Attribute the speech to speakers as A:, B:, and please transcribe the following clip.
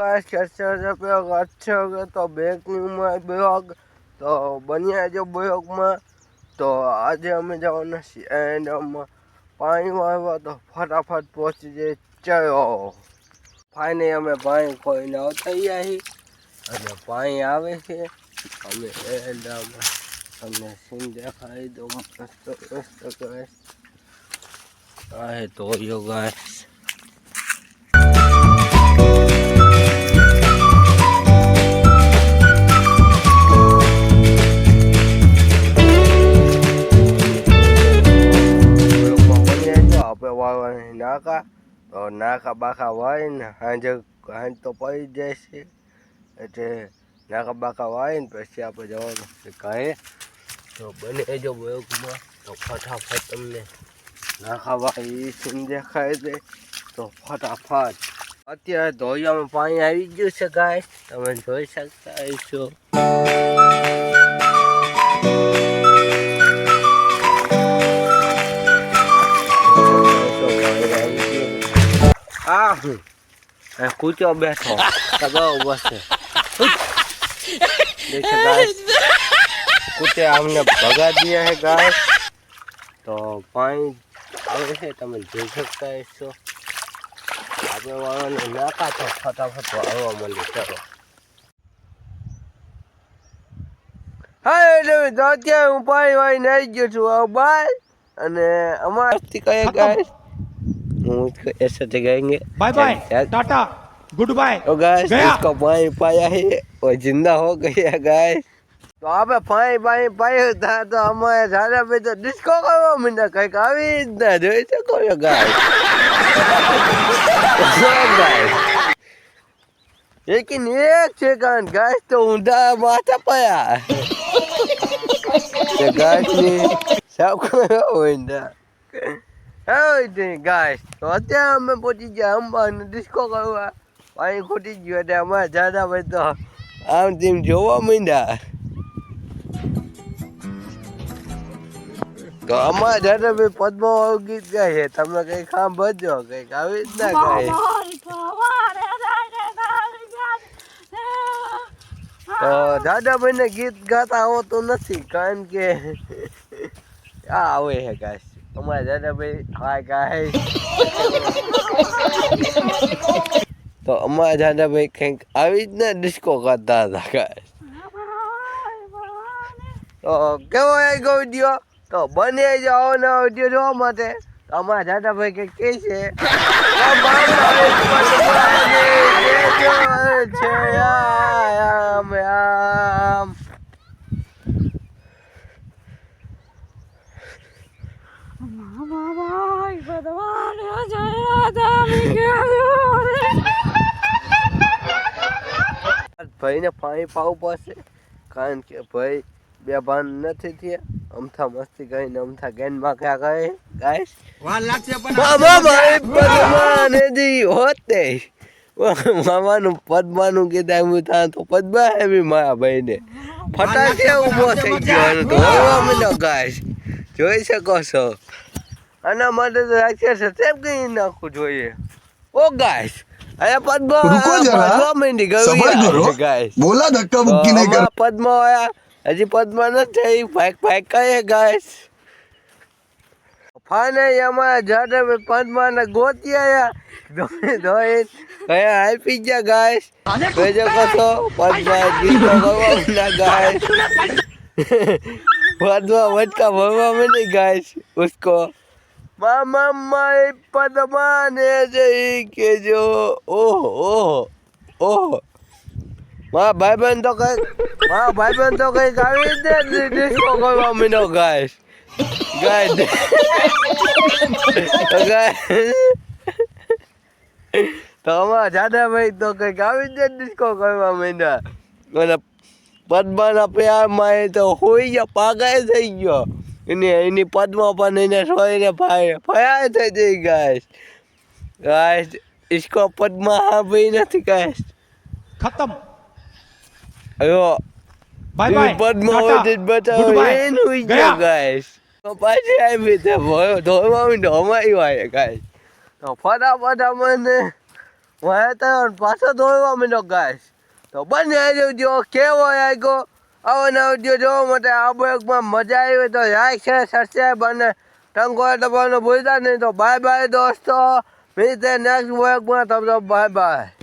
A: Guys कैसे हो अच्छे हो गए तो बैक न्यू में ब्लॉग तो बनिया जो ब्लॉग में तो आज हमें जाना एंड हम पानी वाला तो फटाफट पहुंच जाए चलो फाइनली हमें पानी कोई ना उतरी आई અને પાણી આવે છે અમે એન્ડમાં તમને સીન દેખાડી દો મસ્ત મસ્ત ગાઈસ આ હે તો યો ગાઈસ નાકા તો નાકા બાકા વાળીને સાંજ તો પડી જાય છે એટલે નાકા બાકા વાળીને પછી આપણે જવાનું છે ઘરે તો બને જો બ્લોગમાં તો ફટાફટ તમને નાકા વાળી સીન દેખાય છે તો ફટાફટ અત્યારે ધોરિયામાં પાણી આવી ગયું છે ગાઈસ તમે જોઈ શકતા છો કૂચો બેઠો બસ देखिए गाइस कुत्ते हमने भगा दिया है गाइस तो पानी आवे है તમે જોઈ શકતા છો આપણે વાળાને નાકા તો ફટાફટ વાળવા માંડી ચલો હાય તો અત્યારે હું પાણી વાળીને આવી ગયો છું બાય અને અમારથી કહે ગાઈસ हम ऐसे जगाएंगे
B: bye bye ta-ta good bye
A: तो गाइस इसको पानी पाया है और जिंदा हो गया गाइस तो आप पानी पाया था तो हमारे सारे पे तो डिस्को करवा मिला कहीं कावी ना જોઈ શકો છો गाइस लेकिन एक सेकंड गाइस तो ऊंधा माथा पाया तो गाइस ने सब को ऊंधा गाइस तो અત્યારે અમે પહોંચી ગયા અંબાને ડિસ્કો કરવા પાણી ખૂટી ગયું એટલે અમારે દાદા ભાઈ તો આમ તેમ જોવા માંડ્યા તો અમારા દાદા ભાઈ પદ્માવાળું ગીત ગાય છે તમે કઈ સાંભળજો કઈક આવી રીતના ગાય તો દાદાભાઈ ને ગીત ગાતા આવતું નથી કારણ કે આ આવે છે ગાય અમારા દાદાભાઈ આ ગાય તો અમારા દાદાભાઈ કંઈક આવી જ ને ડિસ્કો કરતા હતા ગાય તો કેવો ગયો વિડીયો તો બને જાઓ ને વિડીયો જોવા માટે તો અમારા દાદાભાઈ કંઈક કહે છે આમ ભાઈને પાણી પાવું પડશે કારણ કે ભાઈ બે ભાન નથી થયા અમથા મસ્તી કરીને અમથા ગેનમાં ક્યાં ગયે ગાઈસ હોતે મામાનું પદ્માનું કીધા એમ થાય તો પદ્મા એવી મારા ભાઈને ફટાકે ઊભો થઈ ગયો ધોવા મળ્યો ગાઈસ જોઈ શકો છો આના માટે તો રાખ્યા છે તેમ કઈ નાખવું જોઈએ ઓ ગાઈસ અરે પદ્મા પદ્મા માંડી ગયો ગાઈસ
C: બોલા ધક્કા મુક્કી નહીં કર
A: પદ્મા આયા હજી પદ્મા નથી ભાઈ ભાઈ કહે ગાઈસ ફાઇનલી અમારા જાડે પદ્માને ગોતી આયા ધોઈ કયા આપી ગયા ગાઈસ જોઈ શકો છો પદ્મા ગીતો ગવાના ગાઈસ पद्मा वटका भरवा में नहीं गाइस उसको मामा माई पद्मा ने जई के जो ओह ओह ओह माँ भाई बहन तो कहीं गाड़ी दे डिस्को करवा में नो गाइस गाइस तो हमारा ज्यादा भाई तो कहीं गाड़ी दे डिस्को करवा में ना मतलब પદ્માના પ્યારમાં તો હોઈ ગયા પાગાય થઈ ગયો એની પદ્મા પણ એને સોઈને ફયા થઈ જઈ ગાઈસ ગાઈસ इसको પદ્મા હા ભાઈ નથી ગાઈસ
B: ખતમ
A: અયો
B: બાય બાય
A: પદ્મા હોય જ બતાવો એન હોઈ ગયો ગાઈસ તો પાછી આવી તે ધોવા માંડો અમારી વાય ગાઈસ તો ફટાફટ મને હું તો પાછો દોડવા માંડ્યો ગાઈસ. તો બંને આવજો કેવો આવ્યો આવો નવો વિડીયો જોવા માટે આ બ્લોગમાં મજા આવી તો લાઈક શેર સબસ્ક્રાઈબ અને ટંકો દબાવવાનું ભૂલતા નહીં. તો બાય બાય દોસ્તો, મિલતે નેક્સ્ટ બ્લોગમાં. તબ બાય બાય.